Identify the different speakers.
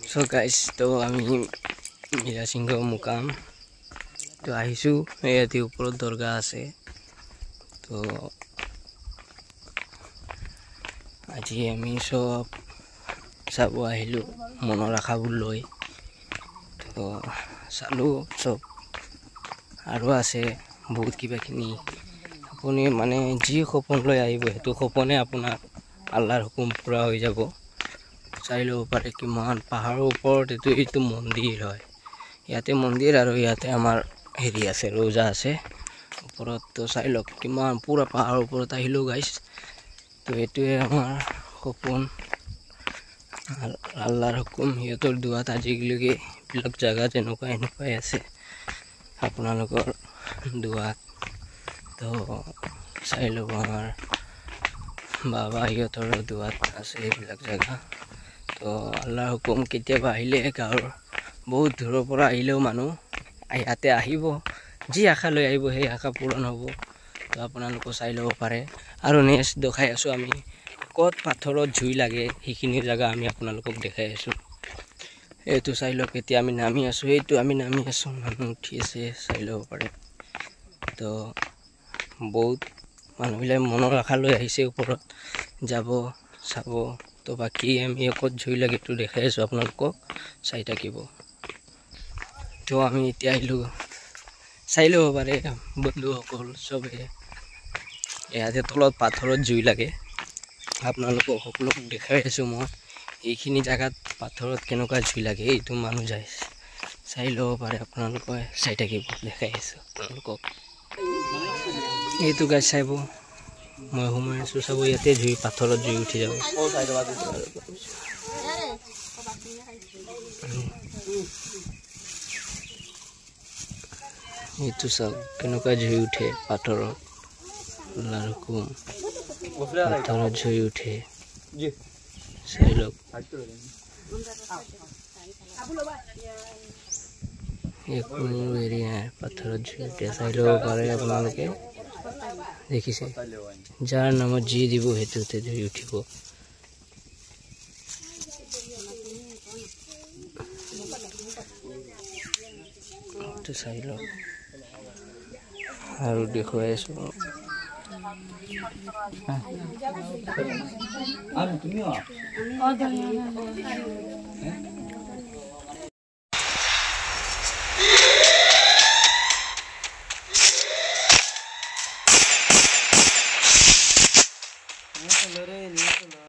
Speaker 1: So guys, to আমি মীৰা সিংহ মুকাম তো আহিছো ইয়াতে ওপৰত দৰগা আছে তো আজি আমি সব চাব আহিলো মনৰ আশাবোৰ লৈ তো চালো সব আৰু আছে বহুত কিবাখিনি আপুনি মানে যি সপোন লৈ আহিব হেতু সপনে আপোনাৰ আল্লাহৰ হুকুম পুৰা হৈ যাব চাই ল'ব পাৰে কিমান পাহাৰৰ ওপৰত এইটো মন্দিৰ হয় ইয়াতে মন্দিৰ আৰু ইয়াতে আমাৰ হেৰি আছে ৰোজা আছে ওপৰত তো চাই লওক কিমান পুৰা পাহাৰৰ ওপৰত আহিলো গাইছ তো এইটোৱে আমাৰ সপোন আল্লাহৰ হুকুম সিহঁতৰ দুৱাত আজিলৈকে এইবিলাক জাগা এনেকুৱাই আছে আপোনালোকৰ দুৱাত তো চাই ল'ব আমাৰ বাবা সিহঁতৰ দুৱাত আছে এইবিলাক জাগা তো আল্লাহৰ হুকুম কেতিয়াবা আহিলে গাঁৱৰ বহুত দূৰৰ পৰা আহিলেও মানুহ ইয়াতে আহিব যি আশা লৈ আহিব সেই আশা পূৰণ হ'ব তো আপোনালোকে চাই ল'ব পাৰে আৰু নেক্সট দেখাই আছোঁ আমি ক'ত পাথৰত জুই লাগে সেইখিনি জাগা আমি আপোনালোকক দেখাই আছোঁ এইটো চাই লওক এতিয়া আমি নামি আছোঁ এইটো আমি নামি আছোঁ মানুহ উঠি আছে চাই ল'ব পাৰে তো বহুত মানুহবিলাক মনৰ আশা লৈ আহিছে ওপৰত যাব চাব তো বাকী আমি ক'ত জুই লাগে এইটো দেখাই আছোঁ আপোনালোকক চাই থাকিব তো আমি এতিয়া আহিলোঁ চাই ল'ব পাৰে বন্ধুসকল চবে ইয়াতে তলত পাথৰত জুই লাগে আপোনালোকক সকলোক দেখাই আছোঁ মই এইখিনি জাগাত পাথৰত কেনেকুৱা জুই লাগে এইটো মানুহ যায় চাই ল'ব পাৰে আপোনালোকে চাই থাকিব দেখাই আছোঁ আপোনালোকক এইটো গাছ চাব মই সোমাই আছোঁ চাব ইয়াতে জুই পাথৰত জুই উঠি যাব এইটো চাওক কেনেকুৱা জুই উঠে পাথৰত আল্লাহৰ হুকুম পাথৰত জুই উঠে চাই লওক কোনো হেৰি নাই পাথৰত জুই উঠে চাই ল'ব পাৰে আপোনালোকে দেখিছে যাৰ নামত যি দিব সেইটোতে জুই উঠিব চাই লওক আৰু দেখুৱাই আছোঁ